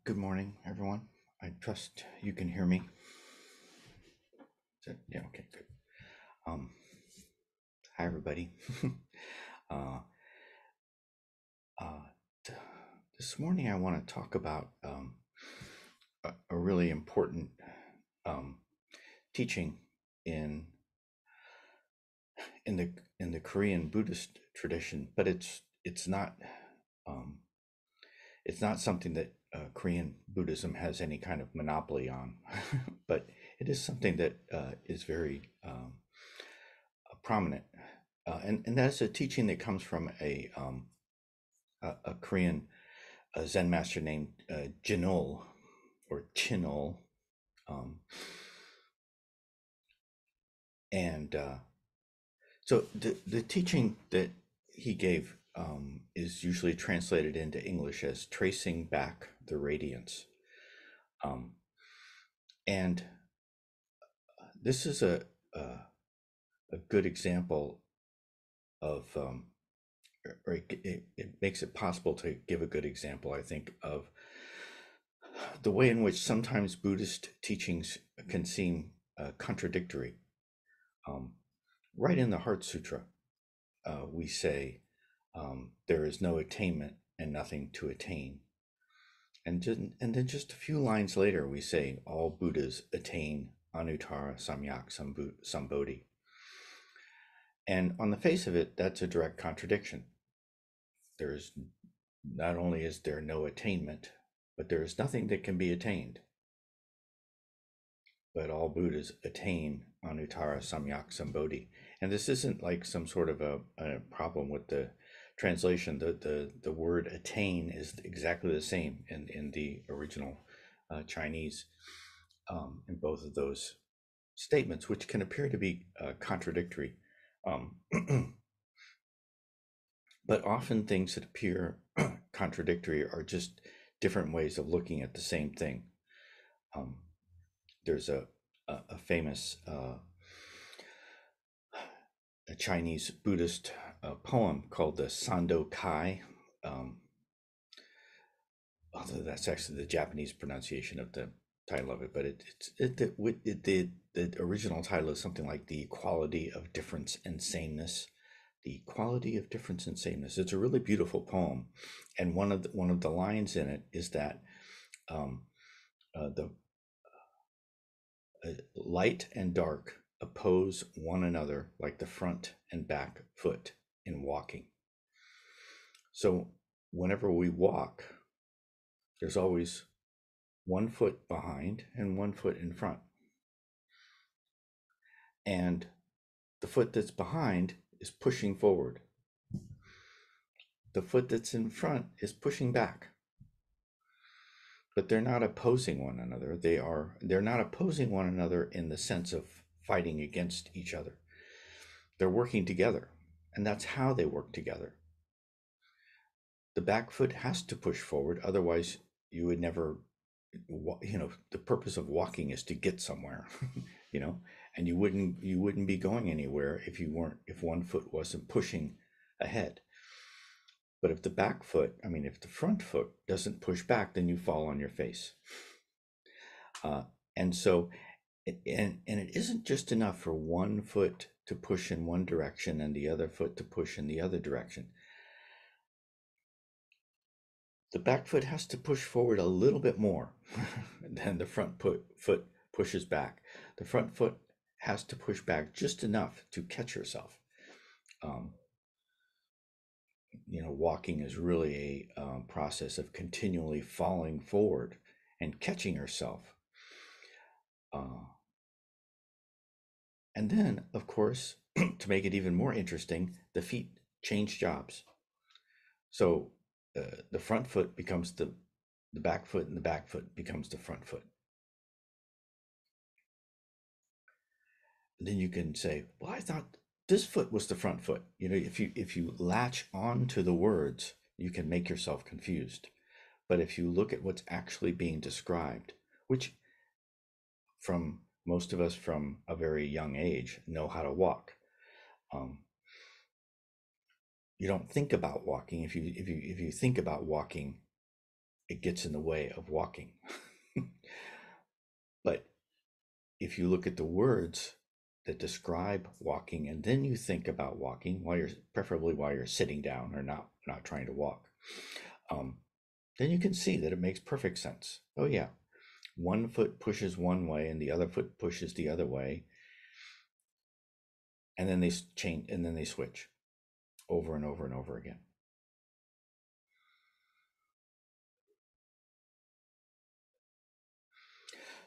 Good morning, everyone. I trust you can hear me. Yeah, okay, good. Um, Hi, everybody. uh, uh, t- this morning, I want to talk about a really important um, teaching in in the in the Korean Buddhist tradition, but um, it's not something that Korean Buddhism has any kind of monopoly on, but it is something that is very prominent, and that's a teaching that comes from a Korean Zen master named Chinul or Chinul, um, and so the teaching that he gave is usually translated into English as tracing back the radiance, um, and this is a good example of or it makes it possible to give a good example, I think, of the way in which sometimes Buddhist teachings can seem contradictory. Um, right in the Heart Sutra, we say there is no attainment and nothing to attain. And then just a few lines later, we say all Buddhas attain Anuttara Samyak Sambodhi. And on the face of it, that's a direct contradiction. There's not only is there no attainment, but there is nothing that can be attained. But all Buddhas attain Anuttara Samyak Sambodhi. And this isn't like some sort of a problem with the translation. The word attain is exactly the same in the original Chinese in both of those statements, which can appear to be contradictory. Um, but often things that appear contradictory are just different ways of looking at the same thing. Um, there's a famous a Chinese Buddhist poem called the Sandokai. Um, Although that's actually the Japanese pronunciation of the title of it, but the original title is something like the equality of difference and sameness. The equality of difference and sameness. It's a really beautiful poem, and one of the lines in it is that um, the light and dark oppose one another like the front and back foot in walking. So whenever we walk, there's always one foot behind and one foot in front. And the foot that's behind is pushing forward. The foot that's in front is pushing back. But they're not opposing one another. They're not opposing one another in the sense of fighting against each other. They're working together, and that's how they work together. The back foot has to push forward, otherwise you would never, the purpose of walking is to get somewhere, and you wouldn't be going anywhere if one foot wasn't pushing ahead. But if if the front foot doesn't push back, then you fall on your face. And so, and it isn't just enough for one foot to push in one direction and the other foot to push in the other direction. The back foot has to push forward a little bit more than the foot pushes back. The front foot has to push back just enough to catch yourself. Walking is really a process of continually falling forward and catching yourself. And then, of course, to make it even more interesting, the feet change jobs. So the front foot becomes the back foot, and the back foot becomes the front foot. And then you can say, well, I thought this foot was the front foot. If you latch on to the words, you can make yourself confused. But if you look at what's actually being described, which from most of us from a very young age know how to walk, you don't think about walking. If you think about walking, it gets in the way of walking. But if you look at the words that describe walking, and then you think about walking while preferably while you're sitting down or not trying to walk, then you can see that it makes perfect sense. Oh yeah, one foot pushes one way and the other foot pushes the other way, and then they change, and then they switch over and over and over again.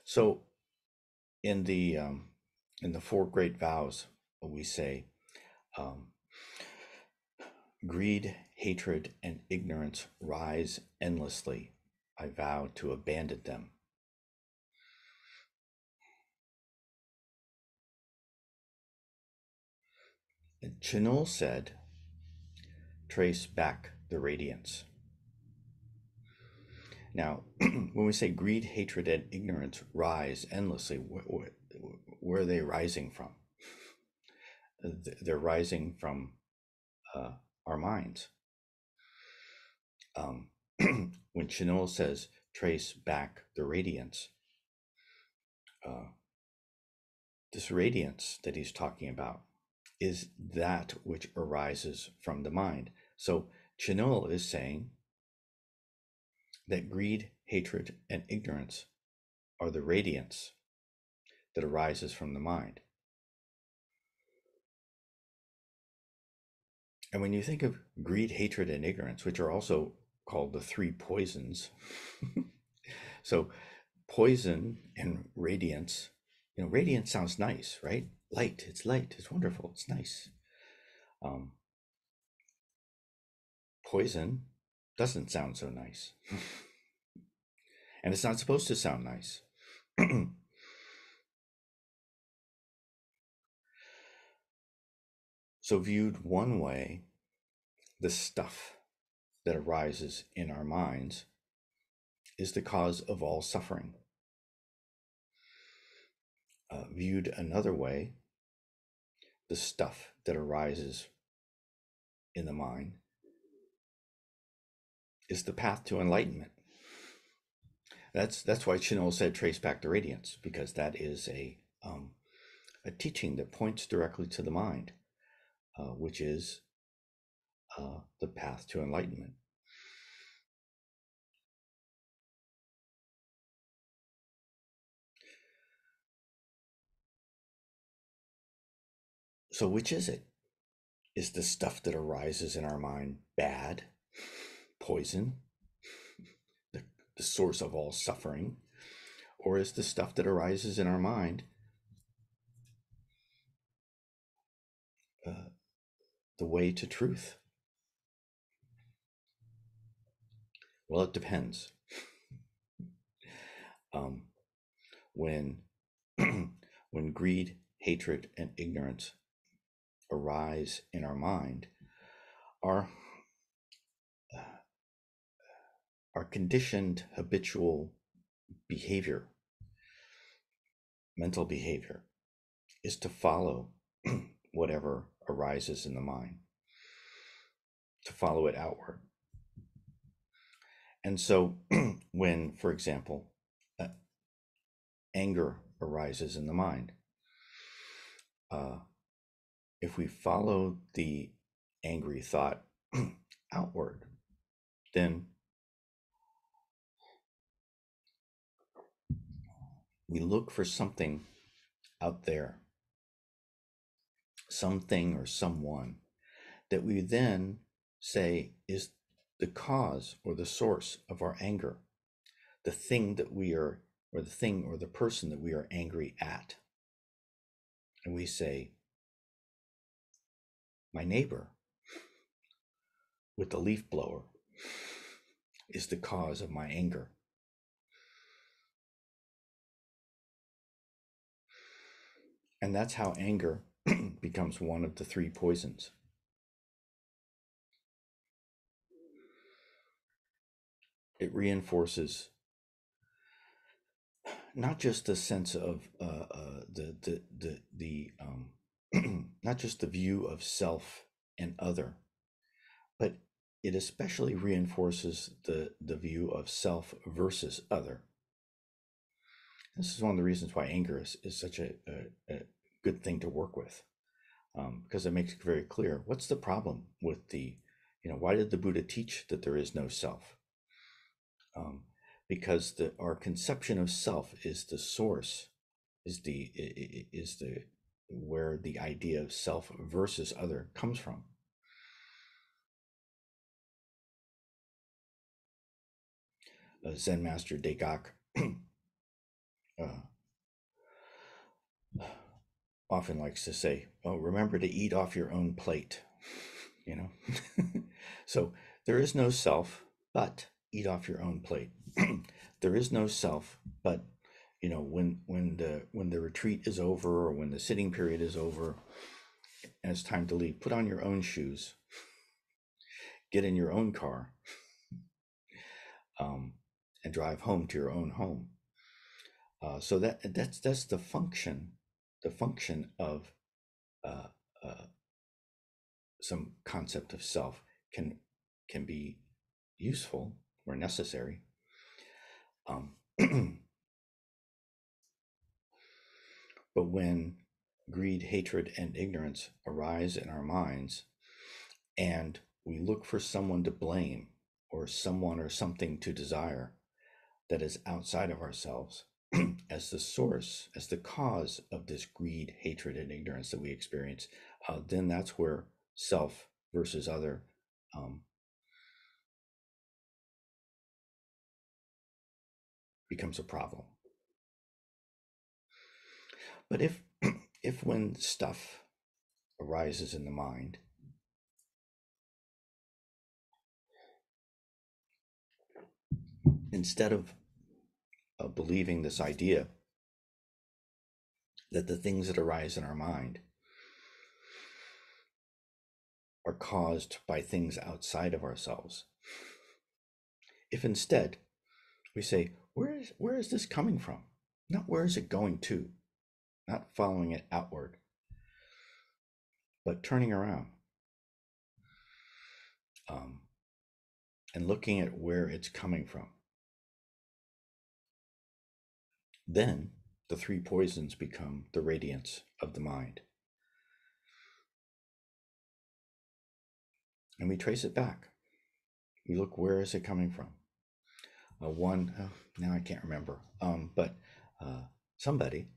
So in the four great vows, we say, greed, hatred, and ignorance rise endlessly. I vow to abandon them. And Chinul said, trace back the radiance. Now, when we say greed, hatred, and ignorance rise endlessly, where are they rising from? They're rising from our minds. When Chinul says, trace back the radiance, this radiance that he's talking about is that which arises from the mind. So Chinul is saying that greed, hatred, and ignorance are the radiance that arises from the mind. And when you think of greed, hatred, and ignorance, which are also called the three poisons, so poison and radiance, radiance sounds nice, right? Light, it's wonderful, it's nice. Poison doesn't sound so nice. And it's not supposed to sound nice. So viewed one way, the stuff that arises in our minds is the cause of all suffering. Viewed another way, the stuff that arises in the mind is the path to enlightenment. That's why Chinul said trace back the radiance, because that is a teaching that points directly to the mind, which is the path to enlightenment. So which is it? Is the stuff that arises in our mind bad, poison, the source of all suffering? Or is the stuff that arises in our mind the way to truth? Well, it depends. When when greed, hatred, and ignorance arise in our mind, our conditioned habitual behavior, mental behavior, is to follow whatever arises in the mind, to follow it outward. And so when, for example, anger arises in the mind, if we follow the angry thought outward, then we look for something out there, something or someone that we then say is the cause or the source of our anger, the thing that we are, or the thing or the person that we are angry at. And we say, my neighbor with the leaf blower is the cause of my anger. And that's how anger becomes one of the three poisons. It reinforces not just the sense of not just the view of self and other, but it especially reinforces the view of self versus other. This is one of the reasons why anger is such a good thing to work with, because it makes it very clear what's the problem with why did the Buddha teach that there is no self? Because our conception of self is the source, is the where the idea of self versus other comes from. Zen master Degak often likes to say, "Oh, remember to eat off your own plate." You know, so there is no self, but eat off your own plate. There is no self, but when the retreat is over or when the sitting period is over and it's time to leave, put on your own shoes, get in your own car, and drive home to your own home. So that's the function of uh, uh, some concept of self can be useful or necessary. But when greed, hatred, and ignorance arise in our minds, and we look for someone to blame or someone or something to desire that is outside of ourselves as the source, as the cause of this greed, hatred, and ignorance that we experience, then that's where self versus other becomes a problem. But if when stuff arises in the mind, instead of believing this idea that the things that arise in our mind are caused by things outside of ourselves, if instead we say, where is this coming from? Not where is it going to, not following it outward, but turning around and looking at where it's coming from. Then the three poisons become the radiance of the mind. And we trace it back. We look, where is it coming from? Now I can't remember, but somebody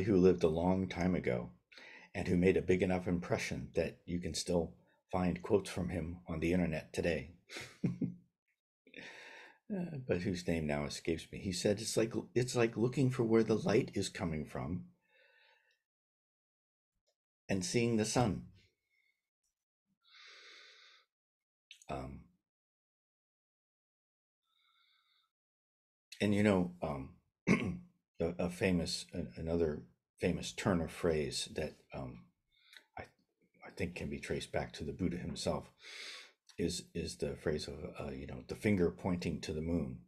who lived a long time ago and who made a big enough impression that you can still find quotes from him on the internet today. But whose name now escapes me. He said it's like looking for where the light is coming from and seeing the sun. And another famous turn of phrase that I think can be traced back to the Buddha himself is the phrase of the finger pointing to the moon.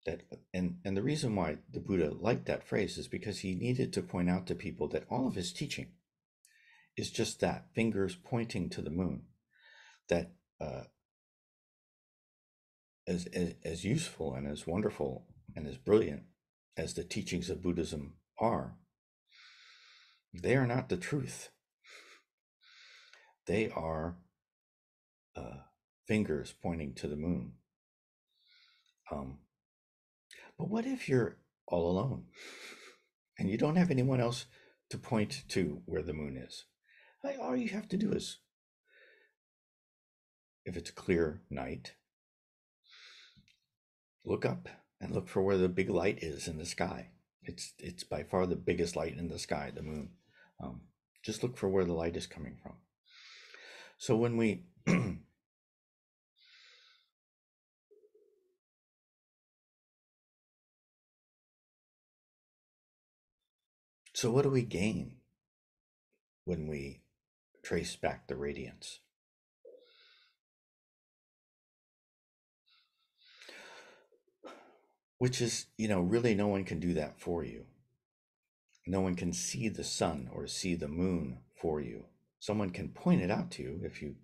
That and the reason why the Buddha liked that phrase is because he needed to point out to people that all of his teaching is just that, fingers pointing to the moon. That as useful and as wonderful and as brilliant as the teachings of Buddhism are, they are not the truth. They are fingers pointing to the moon. But what if you're all alone and you don't have anyone else to point to where the moon is? All you have to do is, if it's a clear night, look up and look for where the big light is in the sky. It's by far the biggest light in the sky, the moon. Just look for where the light is coming from. So when we so what do we gain when we trace back the radiance? Which is, really no one can do that for you. No one can see the sun or see the moon for you. Someone can point it out to you if you,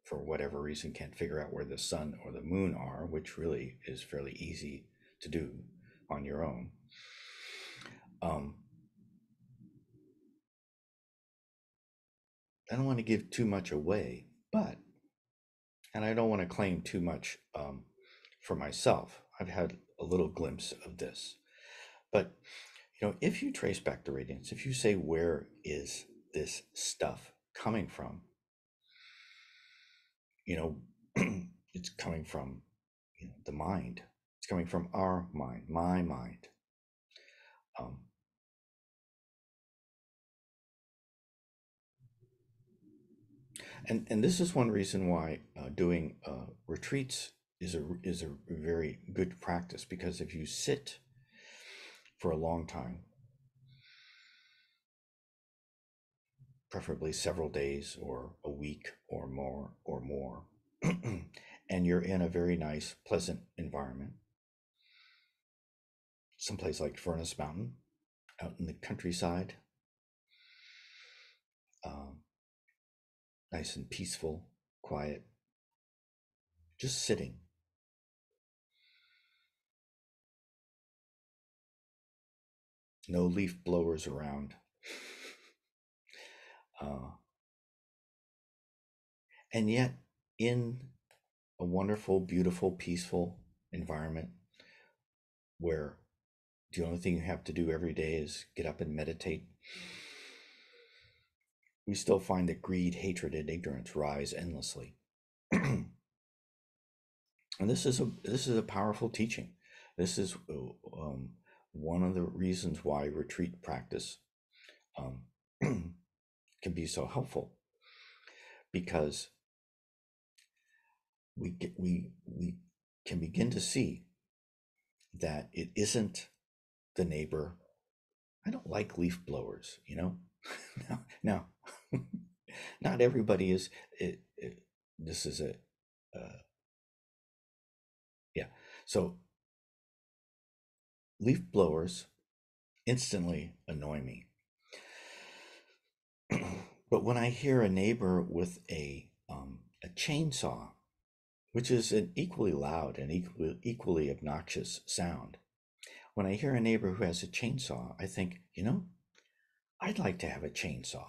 for whatever reason, can't figure out where the sun or the moon are, which really is fairly easy to do on your own. I don't want to give too much away, and I don't want to claim too much for myself. I've had a little glimpse of this. But, if you trace back the radiance, if you say, where is this stuff coming from? It's coming from the mind. It's coming from our mind, my mind. And this is one reason why doing retreats is a very good practice, because if you sit for a long time, preferably several days or a week or more, and you're in a very nice, pleasant environment, someplace like Furnace Mountain, out in the countryside, nice and peaceful, quiet, just sitting. No leaf blowers around. And yet, in a wonderful, beautiful, peaceful environment where the only thing you have to do every day is get up and meditate, we still find that greed, hatred, and ignorance rise endlessly. And this is a powerful teaching. This is one of the reasons why retreat practice can be so helpful, because we can begin to see that it isn't the neighbor. I don't like leaf blowers, Now, not everybody is. This is a yeah. So leaf blowers instantly annoy me. But when I hear a neighbor with a chainsaw, which is an equally loud and equally obnoxious sound, when I hear a neighbor who has a chainsaw, I think, I'd like to have a chainsaw.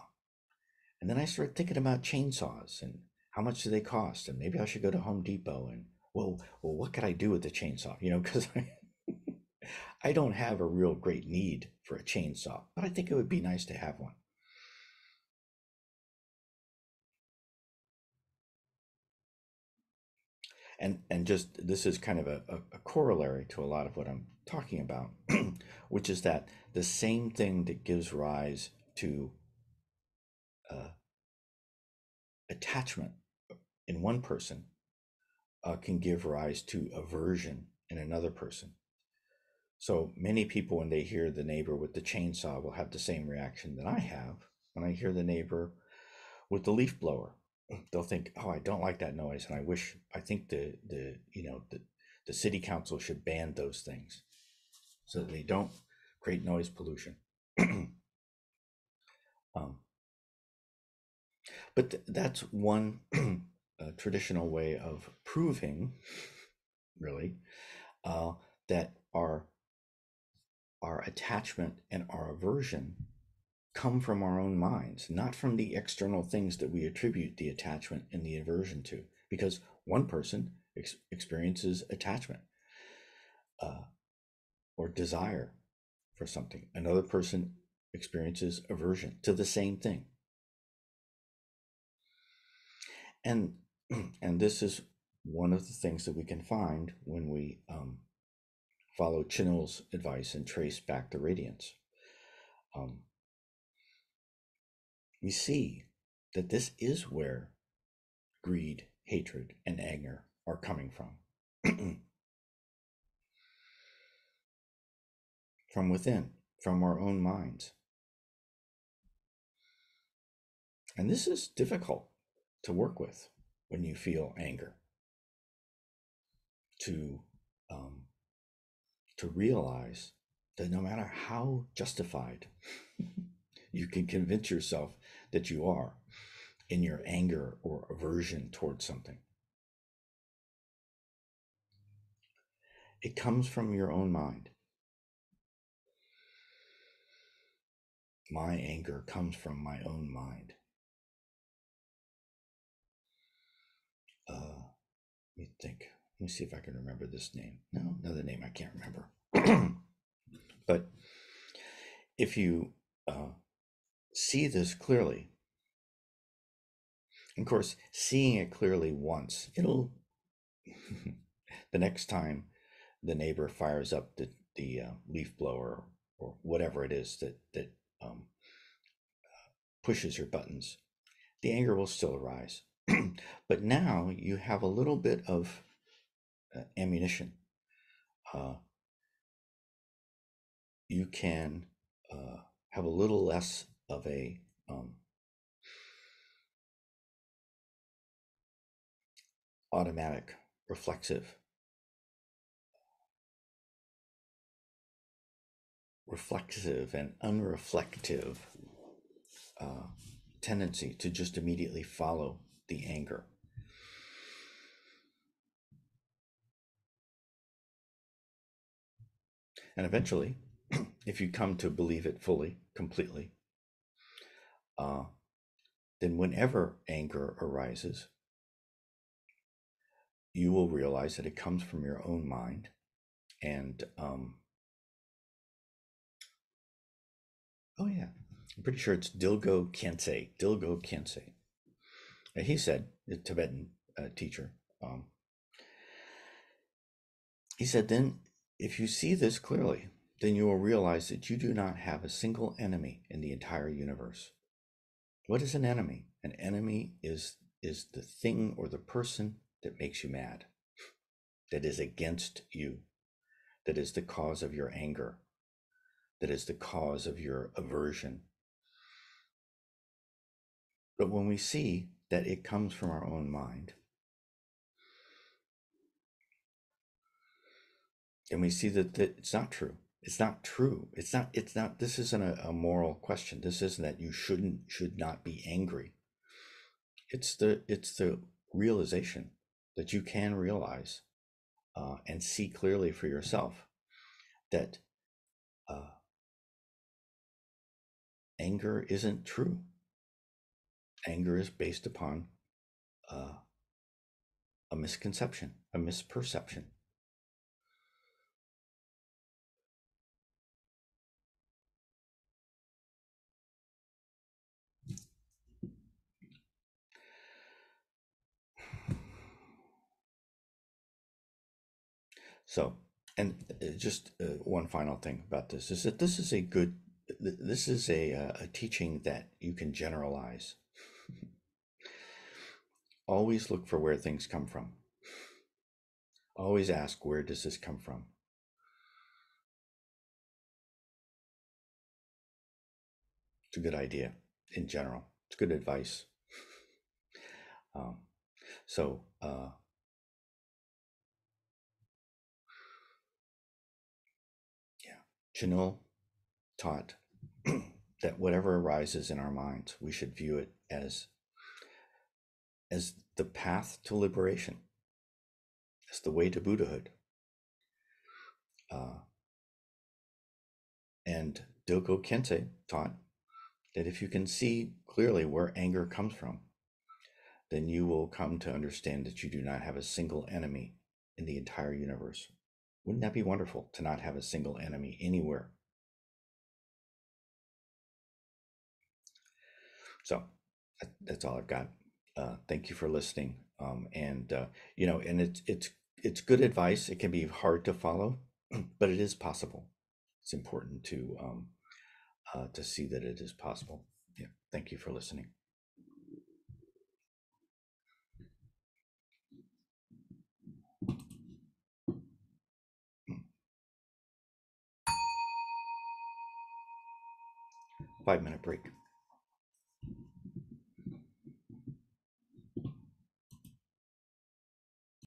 And then I start thinking about chainsaws and how much do they cost, and maybe I should go to Home Depot and well, what could I do with the chainsaw? Because I don't have a real great need for a chainsaw, but I think it would be nice to have one. And just this is kind of a corollary to a lot of what I'm talking about, which is that the same thing that gives rise to attachment in one person can give rise to aversion in another person. So many people, when they hear the neighbor with the chainsaw, will have the same reaction that I have when I hear the neighbor with the leaf blower. They'll think, "Oh, I don't like that noise, and I think the city council should ban those things so that they don't create noise pollution." But that's one traditional way of proving, really, that our attachment and our aversion come from our own minds, not from the external things that we attribute the attachment and the aversion to. Because one person experiences attachment or desire for something, another person experiences aversion to the same thing. And this is one of the things that we can find when we follow Chinul's advice and trace back the radiance. We see that this is where greed, hatred, and anger are coming from. From within, from our own minds. And this is difficult to work with when you feel anger. To realize that no matter how justified you can convince yourself that you are in your anger or aversion towards something, it comes from your own mind. My anger comes from my own mind. Let me think. Let me see if I can remember this name. No, another name I can't remember. But if you see this clearly, of course, seeing it clearly once, it'll the next time the neighbor fires up the leaf blower or whatever it is that pushes your buttons, the anger will still arise. But now you have a little bit of ammunition. You can have a little less of a automatic, reflexive and unreflective tendency to just immediately follow the anger. And eventually, if you come to believe it fully, completely, then whenever anger arises, you will realize that it comes from your own mind. And oh yeah, I'm pretty sure it's Dilgo Khyentse. Dilgo Khyentse. He said, the Tibetan teacher, he said, then if you see this clearly, then you will realize that you do not have a single enemy in the entire universe. What is an enemy? An enemy is the thing or the person that makes you mad, that is against you, that is the cause of your anger, that is the cause of your aversion. But when we see that it comes from our own mind, and we see that it's not true. It's not true. It's not, this isn't a moral question. This isn't that you should not be angry. It's the realization that you can realize and see clearly for yourself that anger isn't true. Anger is based upon a misconception, a misperception. So, and just one final thing about this is that this is a teaching that you can generalize. Always look for where things come from. Always ask, where does this come from? It's a good idea in general. It's good advice. So, yeah, Chinul taught that whatever arises in our minds, we should view it as the path to liberation, as the way to Buddhahood. And Dilgo Khyentse taught that if you can see clearly where anger comes from, then you will come to understand that you do not have a single enemy in the entire universe. Wouldn't that be wonderful to not have a single enemy anywhere? So that's all I've got. Thank you for listening. And it's good advice. It can be hard to follow, but it is possible. It's important to see that it is possible. Yeah. Thank you for listening. Five-minute break.